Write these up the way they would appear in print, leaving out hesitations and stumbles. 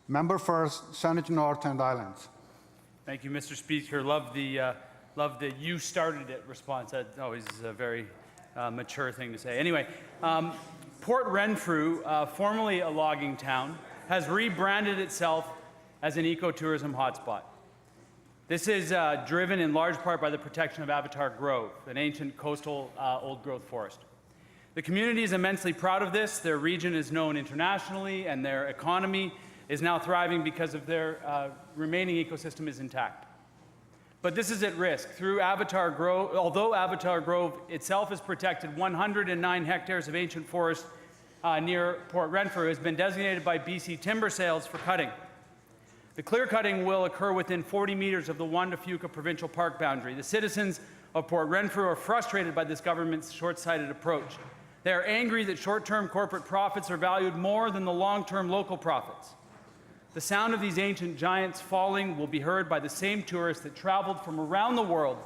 Member for Saanich North and Islands. Thank you, Mr. Speaker. Love the "you started it" response. That always is a very mature thing to say. Anyway, Port Renfrew, formerly a logging town, has rebranded itself as an ecotourism hotspot. This is driven in large part by the protection of Avatar Grove, an ancient coastal old-growth forest. The community is immensely proud of this. Their region is known internationally, and their economy is now thriving because of their remaining ecosystem is intact. But this is at risk. Through Avatar Grove, although Avatar Grove itself is protected, 109 hectares of ancient forest near Port Renfrew has been designated by BC Timber Sales for cutting. The clear cutting will occur within 40 meters of the Juan de Fuca provincial park boundary. The citizens of Port Renfrew are frustrated by this government's short-sighted approach. They are angry that short-term corporate profits are valued more than the long-term local profits. The sound of these ancient giants falling will be heard by the same tourists that traveled from around the world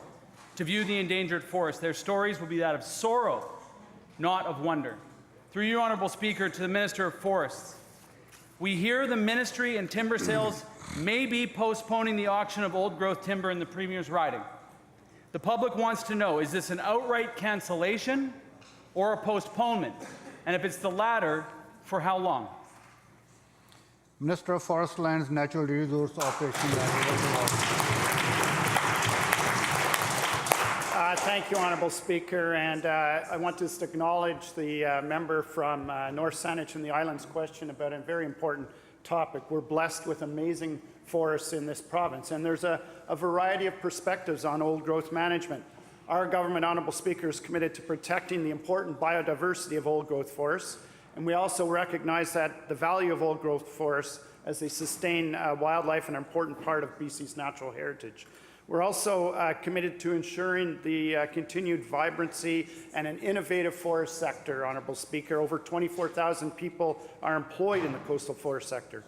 to view the endangered forest. Their stories will be that of sorrow, not of wonder. Through you, Honourable Speaker, to the Minister of Forests, we hear the Ministry and Timber Sales may be postponing the auction of old-growth timber in the Premier's riding. The public wants to know, is this an outright cancellation or a postponement? And if it's the latter, for how long? Minister of Forest Lands, Natural Resource Operations and Agriculture. Thank you, Honourable Speaker, and I want to just acknowledge the member from North Saanich and the Islands question about a very important topic. We're blessed with amazing forests in this province, and there's a variety of perspectives on old growth management. Our government, Honourable Speaker, is committed to protecting the important biodiversity of old growth forests, and we also recognize that the value of old growth forests as they sustain wildlife and an important part of BC's natural heritage. We're also committed to ensuring the continued vibrancy and an innovative forest sector, Honourable Speaker. Over 24,000 people are employed in the coastal forest sector.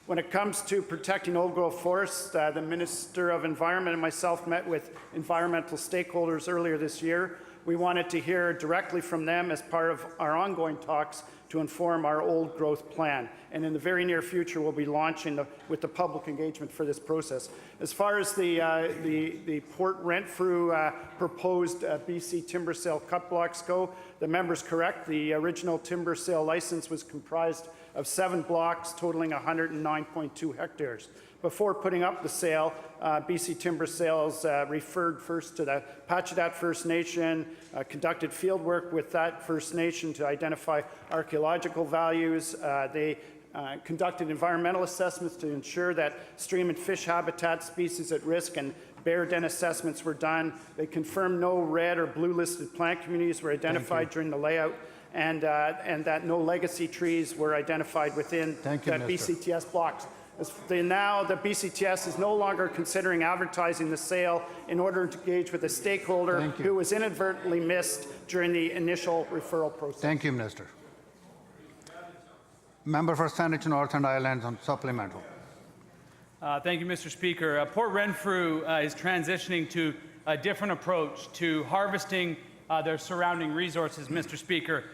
When it comes to protecting old growth forests, the Minister of Environment and myself met with environmental stakeholders earlier this year. We wanted to hear directly from them as part of our ongoing talks to inform our old growth plan. And in the very near future, we'll be launching with the public engagement for this process. As far as the Port Renfrew proposed BC timber sale cut blocks go, the member's correct. The original timber sale license was comprised of 7 blocks totaling 109.2 hectares. Before putting up the sale, BC Timber Sales referred first to the Pacheedaht First Nation, conducted field work with that First Nation to identify archaeological values. They conducted environmental assessments to ensure that stream and fish habitat species at risk and bear den assessments were done. They confirmed no red or blue listed plant communities were identified during the layout, and that no legacy trees were identified within that BCTS blocks. Now, the BCTS is no longer considering advertising the sale in order to engage with a stakeholder who was inadvertently missed during the initial referral process. Thank you, Minister. Member for Saanich North and Islands on supplemental. Thank you, Mr. Speaker. Port Renfrew is transitioning to a different approach to harvesting their surrounding resources, Mr. Speaker.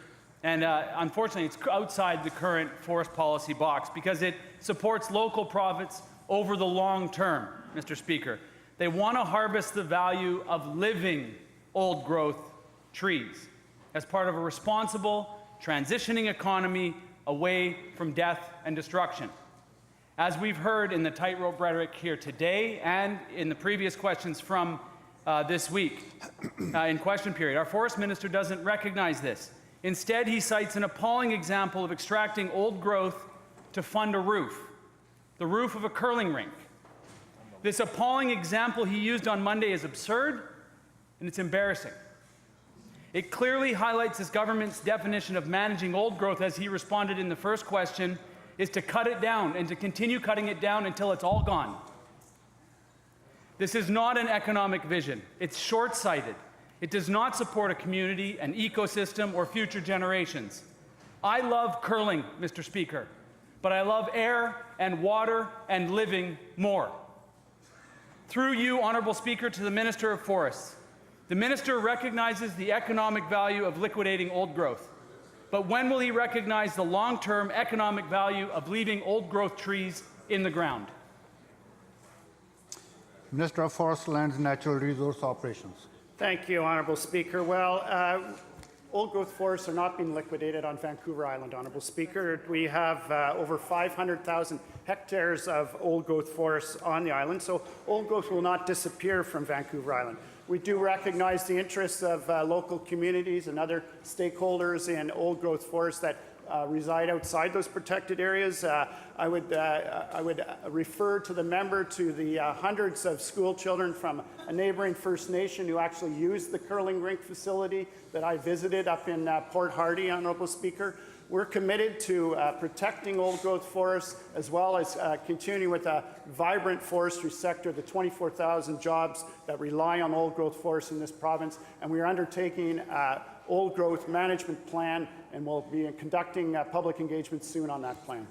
And unfortunately, it's outside the current forest policy box because it supports local profits over the long term, Mr. Speaker. They want to harvest the value of living old growth trees as part of a responsible, transitioning economy away from death and destruction. As we've heard in the tightrope rhetoric here today and in the previous questions from this week in question period, our forest minister doesn't recognize this. Instead, he cites an appalling example of extracting old growth to fund a roof, the roof of a curling rink. This appalling example he used on Monday is absurd, and it's embarrassing. It clearly highlights this government's definition of managing old growth, as he responded in the first question, is to cut it down and to continue cutting it down until it's all gone. This is not an economic vision. It's short-sighted. It does not support a community, an ecosystem, or future generations. I love curling, Mr. Speaker, but I love air and water and living more. Through you, Honourable Speaker, to the Minister of Forests, the Minister recognizes the economic value of liquidating old growth. But when will he recognize the long-term economic value of leaving old growth trees in the ground. Minister of Forest Lands, Natural Resource Operations. Thank you, Honourable Speaker. Well, old-growth forests are not being liquidated on Vancouver Island, Honourable Speaker. We have over 500,000 hectares of old-growth forests on the island, so old-growth will not disappear from Vancouver Island. We do recognize the interests of local communities and other stakeholders in old-growth forests that reside outside those protected areas. I would refer to the member to the hundreds of school children from a neighboring First Nation who actually used the curling rink facility that I visited up in Port Hardy, Honourable Speaker. We're committed to protecting old-growth forests as well as continuing with a vibrant forestry sector, the 24,000 jobs that rely on old-growth forests in this province, and we are undertaking old-growth management plan, and we'll be conducting public engagement soon on that plan.